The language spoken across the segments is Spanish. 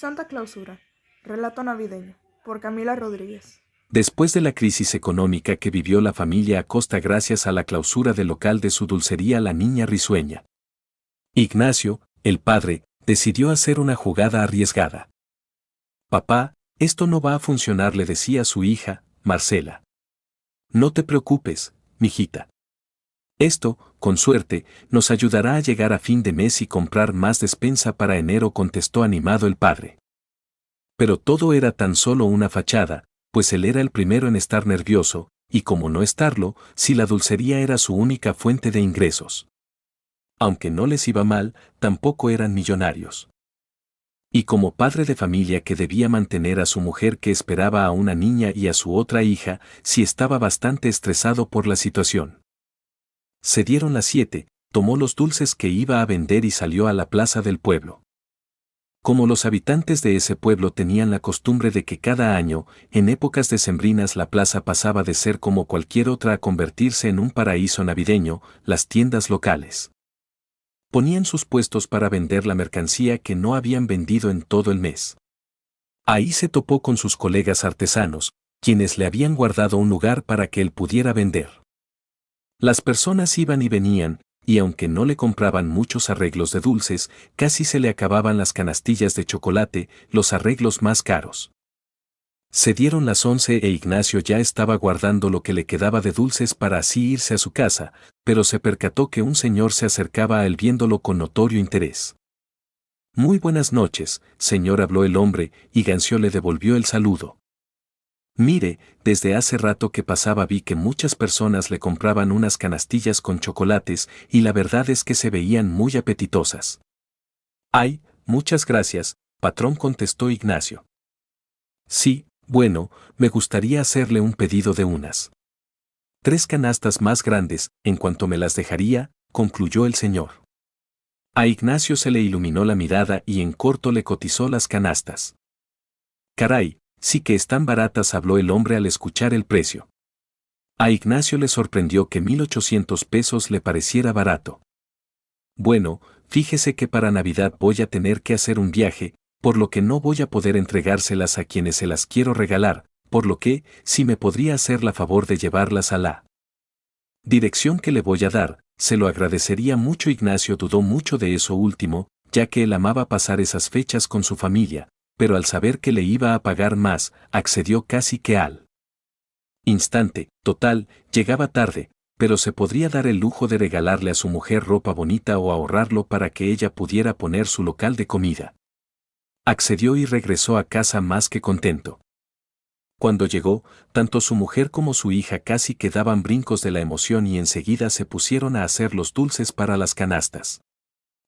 Santa Clausura. Relato navideño. Por Camila Rodríguez. Después de la crisis económica que vivió la familia Acosta gracias a la clausura del local de su dulcería La Niña Risueña, Ignacio, el padre, decidió hacer una jugada arriesgada. «Papá, esto no va a funcionar», le decía a su hija, Marcela. «No te preocupes, mijita. Esto, con suerte, nos ayudará a llegar a fin de mes y comprar más despensa para enero», contestó animado el padre. Pero todo era tan solo una fachada, pues él era el primero en estar nervioso, y cómo no estarlo, si la dulcería era su única fuente de ingresos. Aunque no les iba mal, tampoco eran millonarios. Y como padre de familia que debía mantener a su mujer que esperaba a una niña y a su otra hija, sí estaba bastante estresado por la situación. Se dieron las 7, tomó los dulces que iba a vender y salió a la plaza del pueblo. Como los habitantes de ese pueblo tenían la costumbre de que cada año, en épocas decembrinas, la plaza pasaba de ser como cualquier otra a convertirse en un paraíso navideño, las tiendas locales ponían sus puestos para vender la mercancía que no habían vendido en todo el mes. Ahí se topó con sus colegas artesanos, quienes le habían guardado un lugar para que él pudiera vender. Las personas iban y venían, y aunque no le compraban muchos arreglos de dulces, casi se le acababan las canastillas de chocolate, los arreglos más caros. Se dieron las 11 e Ignacio ya estaba guardando lo que le quedaba de dulces para así irse a su casa, pero se percató que un señor se acercaba a él viéndolo con notorio interés. «Muy buenas noches, señor», habló el hombre, y Ignacio le devolvió el saludo. «Mire, desde hace rato que pasaba vi que muchas personas le compraban unas canastillas con chocolates y la verdad es que se veían muy apetitosas». «Ay, muchas gracias, patrón», contestó Ignacio. «Sí, bueno, me gustaría hacerle un pedido de unas 3 canastas más grandes, en cuanto me las dejaría», concluyó el señor. A Ignacio se le iluminó la mirada y en corto le cotizó las canastas. «Caray, sí que están baratas», habló el hombre al escuchar el precio. A Ignacio le sorprendió que 1,800 pesos le pareciera barato. «Bueno, fíjese que para Navidad voy a tener que hacer un viaje, por lo que no voy a poder entregárselas a quienes se las quiero regalar, por lo que, si me podría hacer la favor de llevarlas a la dirección que le voy a dar, se lo agradecería mucho». Ignacio dudó mucho de eso último, ya que él amaba pasar esas fechas con su familia, pero al saber que le iba a pagar más, accedió casi que al instante. Total, llegaba tarde, pero se podría dar el lujo de regalarle a su mujer ropa bonita o ahorrarlo para que ella pudiera poner su local de comida. Accedió y regresó a casa más que contento. Cuando llegó, tanto su mujer como su hija casi que daban brincos de la emoción y enseguida se pusieron a hacer los dulces para las canastas.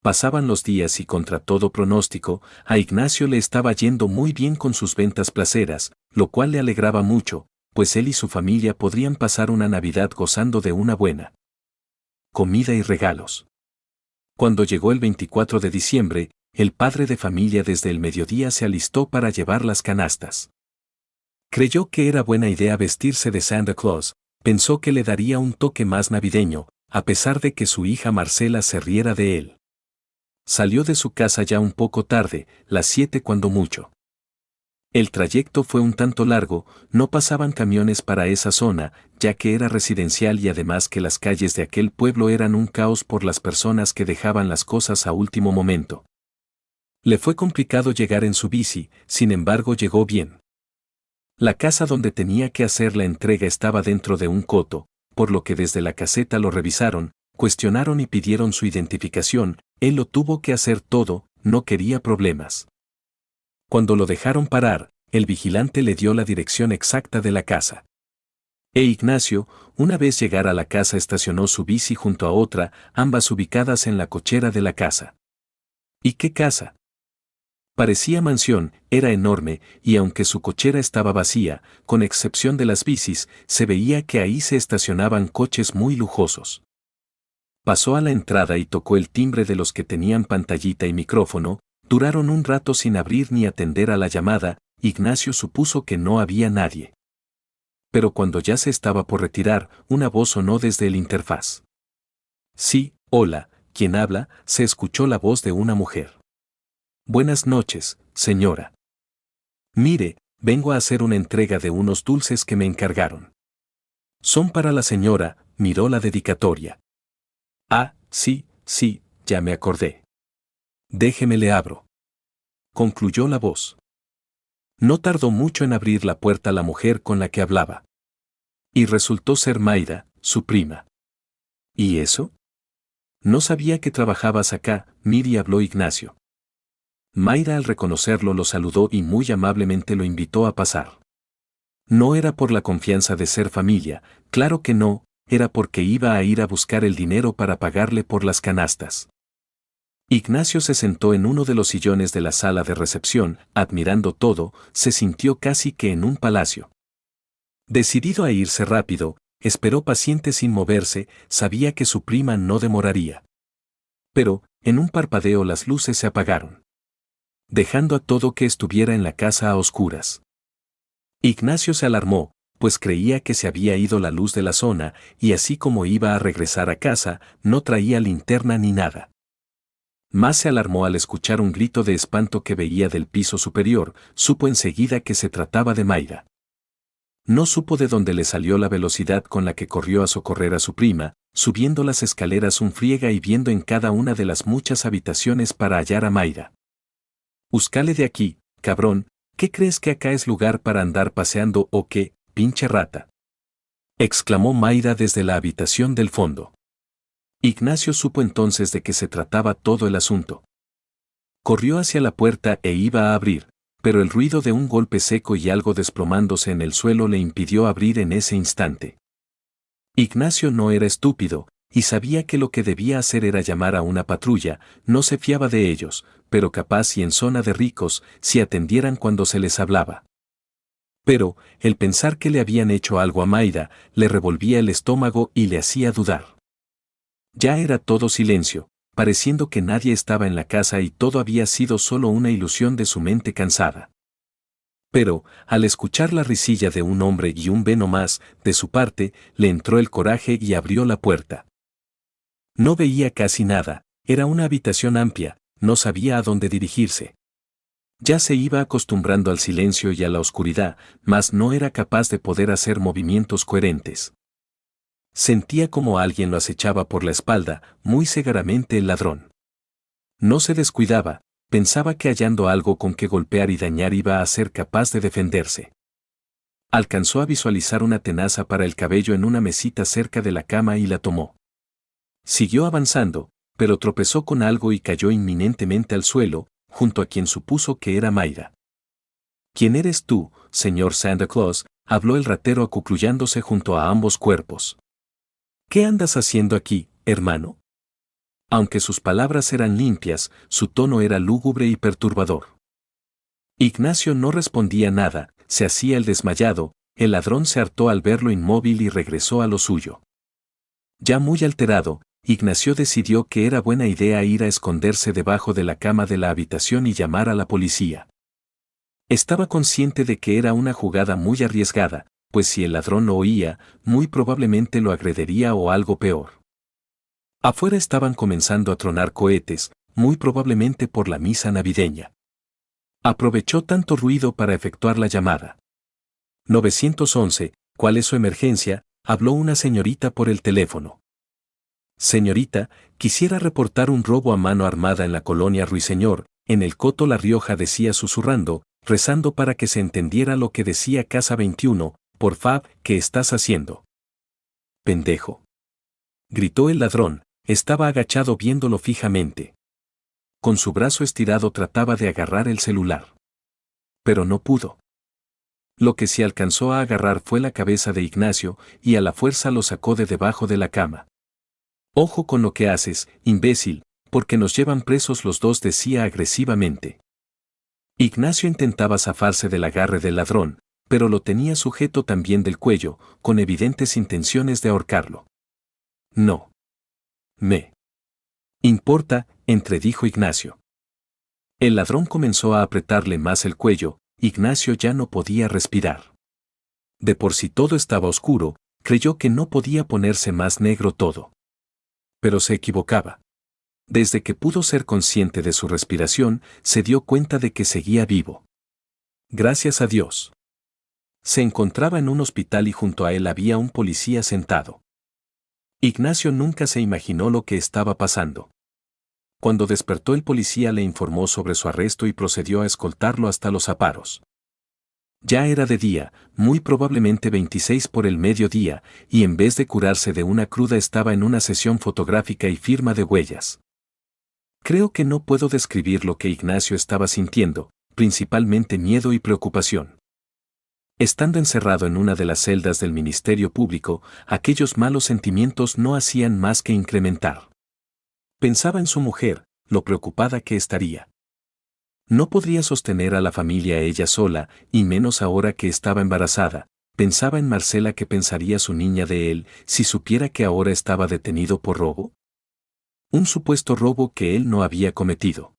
Pasaban los días y contra todo pronóstico, a Ignacio le estaba yendo muy bien con sus ventas placeras, lo cual le alegraba mucho, pues él y su familia podrían pasar una Navidad gozando de una buena comida y regalos. Cuando llegó el 24 de diciembre, el padre de familia desde el mediodía se alistó para llevar las canastas. Creyó que era buena idea vestirse de Santa Claus, pensó que le daría un toque más navideño, a pesar de que su hija Marcela se riera de él. Salió de su casa ya un poco tarde, las 7 cuando mucho. El trayecto fue un tanto largo, no pasaban camiones para esa zona, ya que era residencial y además que las calles de aquel pueblo eran un caos por las personas que dejaban las cosas a último momento. Le fue complicado llegar en su bici, sin embargo llegó bien. La casa donde tenía que hacer la entrega estaba dentro de un coto, por lo que desde la caseta lo revisaron, cuestionaron y pidieron su identificación. Él lo tuvo que hacer todo, no quería problemas. Cuando lo dejaron parar, el vigilante le dio la dirección exacta de la casa. Ignacio, una vez llegara a la casa, estacionó su bici junto a otra, ambas ubicadas en la cochera de la casa. ¿Y qué casa? Parecía mansión, era enorme, y aunque su cochera estaba vacía, con excepción de las bicis, se veía que ahí se estacionaban coches muy lujosos. Pasó a la entrada y tocó el timbre de los que tenían pantallita y micrófono. Duraron un rato sin abrir ni atender a la llamada. Ignacio supuso que no había nadie. Pero cuando ya se estaba por retirar, una voz sonó desde el interfaz. «Sí, hola, ¿quién habla?», se escuchó la voz de una mujer. Buenas noches, señora. Mire, vengo a hacer una entrega de unos dulces que me encargaron. Son para la señora, miró la dedicatoria. Ah, sí, ya me acordé. Déjeme le abro. Concluyó la voz. No tardó mucho en abrir la puerta la mujer con la que hablaba. Y resultó ser Mayra, su prima. ¿Y eso? No sabía que trabajabas acá, Miri, habló Ignacio. Mayra al reconocerlo lo saludó y muy amablemente lo invitó a pasar. No era por la confianza de ser familia, claro que no, era porque iba a ir a buscar el dinero para pagarle por las canastas. Ignacio se sentó en uno de los sillones de la sala de recepción, admirando todo, se sintió casi que en un palacio. Decidido a irse rápido, esperó paciente sin moverse, sabía que su prima no demoraría. Pero, en un parpadeo las luces se apagaron, dejando a todo que estuviera en la casa a oscuras. Ignacio se alarmó, pues creía que se había ido la luz de la zona, y así como iba a regresar a casa, no traía linterna ni nada. Más se alarmó al escuchar un grito de espanto que veía del piso superior, supo enseguida que se trataba de Mayra. No supo de dónde le salió la velocidad con la que corrió a socorrer a su prima, subiendo las escaleras un friega y viendo en cada una de las muchas habitaciones para hallar a Mayra. «Úscale de aquí, cabrón, ¿qué crees que acá es lugar para andar paseando o qué, pinche rata?», exclamó Mayra desde la habitación del fondo. Ignacio supo entonces de qué se trataba todo el asunto. Corrió hacia la puerta e iba a abrir, pero el ruido de un golpe seco y algo desplomándose en el suelo le impidió abrir en ese instante. Ignacio no era estúpido, y sabía que lo que debía hacer era llamar a una patrulla, no se fiaba de ellos, pero capaz y en zona de ricos, si atendieran cuando se les hablaba. Pero, el pensar que le habían hecho algo a Mayra, le revolvía el estómago y le hacía dudar. Ya era todo silencio, pareciendo que nadie estaba en la casa y todo había sido solo una ilusión de su mente cansada. Pero, al escuchar la risilla de un hombre y un veno más, de su parte, le entró el coraje y abrió la puerta. No veía casi nada, era una habitación amplia, no sabía a dónde dirigirse. Ya se iba acostumbrando al silencio y a la oscuridad, mas no era capaz de poder hacer movimientos coherentes. Sentía como alguien lo acechaba por la espalda, muy segaramente el ladrón. No se descuidaba, pensaba que hallando algo con que golpear y dañar iba a ser capaz de defenderse. Alcanzó a visualizar una tenaza para el cabello en una mesita cerca de la cama y la tomó. Siguió avanzando, pero tropezó con algo y cayó inminentemente al suelo, junto a quien supuso que era Mayra. «¿Quién eres tú, señor Santa Claus?», habló el ratero acuclullándose junto a ambos cuerpos. «¿Qué andas haciendo aquí, hermano?». Aunque sus palabras eran limpias, su tono era lúgubre y perturbador. Ignacio no respondía nada, se hacía el desmayado, el ladrón se hartó al verlo inmóvil y regresó a lo suyo. Ya muy alterado, Ignacio decidió que era buena idea ir a esconderse debajo de la cama de la habitación y llamar a la policía. Estaba consciente de que era una jugada muy arriesgada, pues si el ladrón lo oía, muy probablemente lo agrediría o algo peor. Afuera estaban comenzando a tronar cohetes, muy probablemente por la misa navideña. Aprovechó tanto ruido para efectuar la llamada. 911, ¿cuál es su emergencia?, habló una señorita por el teléfono. «Señorita, quisiera reportar un robo a mano armada en la colonia Ruiseñor», en el Coto La Rioja decía susurrando, rezando para que se entendiera lo que decía Casa 21, «Por favor, ¿qué estás haciendo?». «Pendejo», gritó el ladrón, estaba agachado viéndolo fijamente. Con su brazo estirado trataba de agarrar el celular. Pero no pudo. Lo que sí alcanzó a agarrar fue la cabeza de Ignacio, y a la fuerza lo sacó de debajo de la cama. «Ojo con lo que haces, imbécil, porque nos llevan presos los dos», decía agresivamente. Ignacio intentaba zafarse del agarre del ladrón, pero lo tenía sujeto también del cuello, con evidentes intenciones de ahorcarlo. «No me importa», entredijo Ignacio. El ladrón comenzó a apretarle más el cuello, Ignacio ya no podía respirar. De por sí todo estaba oscuro, creyó que no podía ponerse más negro todo. Pero se equivocaba. Desde que pudo ser consciente de su respiración, se dio cuenta de que seguía vivo. Gracias a Dios. Se encontraba en un hospital y junto a él había un policía sentado. Ignacio nunca se imaginó lo que estaba pasando. Cuando despertó, el policía le informó sobre su arresto y procedió a escoltarlo hasta los amparos. Ya era de día, muy probablemente 26 por el mediodía, y en vez de curarse de una cruda estaba en una sesión fotográfica y firma de huellas. Creo que no puedo describir lo que Ignacio estaba sintiendo, principalmente miedo y preocupación. Estando encerrado en una de las celdas del Ministerio Público, aquellos malos sentimientos no hacían más que incrementar. Pensaba en su mujer, lo preocupada que estaría. No podría sostener a la familia ella sola, y menos ahora que estaba embarazada. Pensaba en Marcela, que pensaría su niña de él si supiera que ahora estaba detenido por robo. Un supuesto robo que él no había cometido.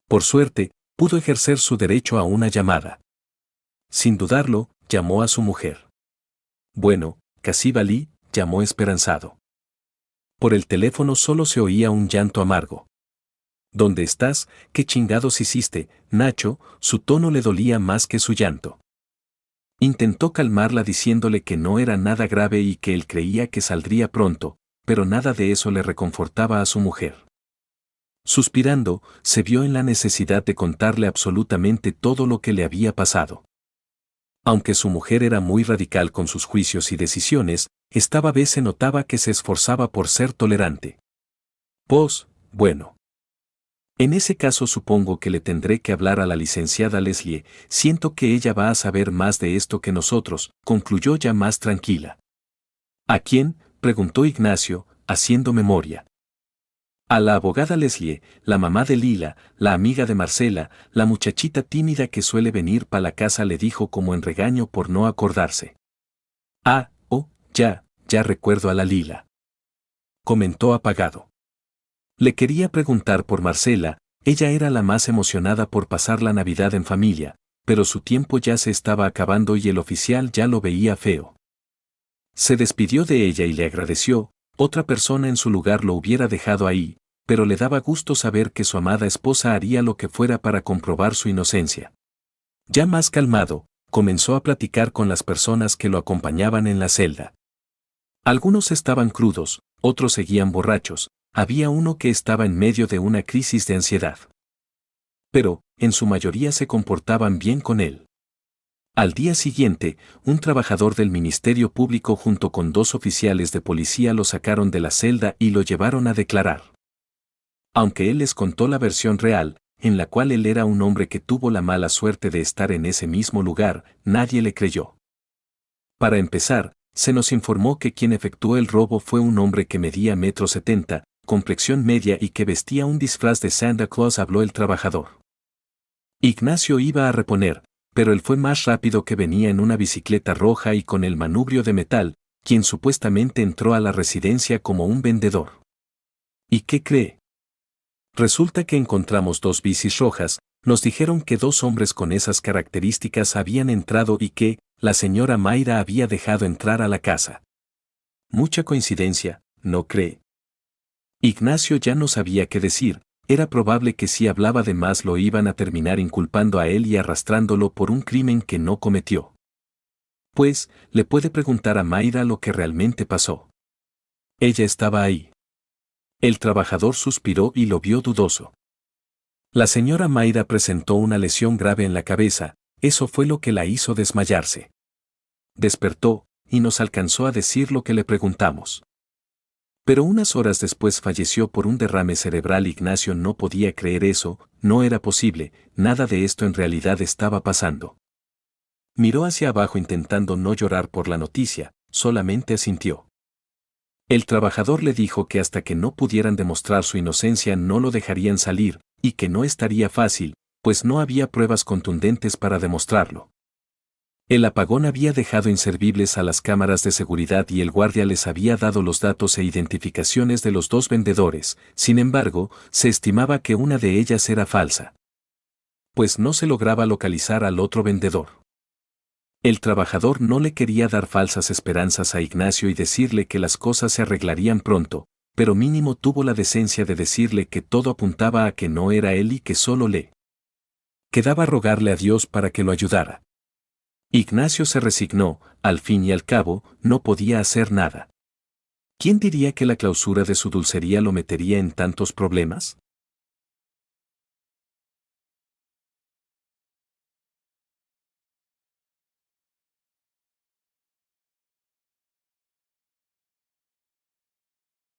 Por suerte, pudo ejercer su derecho a una llamada. Sin dudarlo, llamó a su mujer. Bueno, Caciba Lee, llamó esperanzado. Por el teléfono solo se oía un llanto amargo. ¿Dónde estás? ¿Qué chingados hiciste, Nacho? Su tono le dolía más que su llanto. Intentó calmarla diciéndole que no era nada grave y que él creía que saldría pronto, pero nada de eso le reconfortaba a su mujer. Suspirando, se vio en la necesidad de contarle absolutamente todo lo que le había pasado. Aunque su mujer era muy radical con sus juicios y decisiones, esta vez se notaba que se esforzaba por ser tolerante. Pues, bueno. En ese caso supongo que le tendré que hablar a la licenciada Leslie, siento que ella va a saber más de esto que nosotros, concluyó ya más tranquila. ¿A quién?, preguntó Ignacio, haciendo memoria. A la abogada Leslie, la mamá de Lila, la amiga de Marcela, la muchachita tímida que suele venir pa' la casa, le dijo como en regaño por no acordarse. Ah, oh, ya recuerdo a la Lila. Comentó apagado. Le quería preguntar por Marcela, ella era la más emocionada por pasar la Navidad en familia, pero su tiempo ya se estaba acabando y el oficial ya lo veía feo. Se despidió de ella y le agradeció. Otra persona en su lugar lo hubiera dejado ahí, pero le daba gusto saber que su amada esposa haría lo que fuera para comprobar su inocencia. Ya más calmado, comenzó a platicar con las personas que lo acompañaban en la celda. Algunos estaban crudos, otros seguían borrachos, había uno que estaba en medio de una crisis de ansiedad. Pero, en su mayoría se comportaban bien con él. Al día siguiente, un trabajador del Ministerio Público junto con 2 oficiales de policía lo sacaron de la celda y lo llevaron a declarar. Aunque él les contó la versión real, en la cual él era un hombre que tuvo la mala suerte de estar en ese mismo lugar, nadie le creyó. Para empezar, se nos informó que quien efectuó el robo fue un hombre que medía 1,70 m, complexión media y que vestía un disfraz de Santa Claus, habló el trabajador. Ignacio iba a reponer, pero él fue más rápido, que venía en una bicicleta roja y con el manubrio de metal, quien supuestamente entró a la residencia como un vendedor. ¿Y qué cree? Resulta que encontramos 2 bicis rojas, nos dijeron que 2 hombres con esas características habían entrado y que la señora Mayra había dejado entrar a la casa. Mucha coincidencia, ¿no cree? Ignacio ya no sabía qué decir. Era probable que si hablaba de más lo iban a terminar inculpando a él y arrastrándolo por un crimen que no cometió. Pues, le puede preguntar a Mayra lo que realmente pasó. Ella estaba ahí. El trabajador suspiró y lo vio dudoso. La señora Mayra presentó una lesión grave en la cabeza, eso fue lo que la hizo desmayarse. Despertó, y nos alcanzó a decir lo que le preguntamos. Pero unas horas después falleció por un derrame cerebral. Ignacio no podía creer eso, no era posible, nada de esto en realidad estaba pasando. Miró hacia abajo intentando no llorar por la noticia, solamente asintió. El trabajador le dijo que hasta que no pudieran demostrar su inocencia no lo dejarían salir, y que no estaría fácil, pues no había pruebas contundentes para demostrarlo. El apagón había dejado inservibles a las cámaras de seguridad y el guardia les había dado los datos e identificaciones de los 2 vendedores, sin embargo, se estimaba que una de ellas era falsa. Pues no se lograba localizar al otro vendedor. El trabajador no le quería dar falsas esperanzas a Ignacio y decirle que las cosas se arreglarían pronto, pero mínimo tuvo la decencia de decirle que todo apuntaba a que no era él y que solo le quedaba rogarle a Dios para que lo ayudara. Ignacio se resignó, al fin y al cabo, no podía hacer nada. ¿Quién diría que la clausura de su dulcería lo metería en tantos problemas?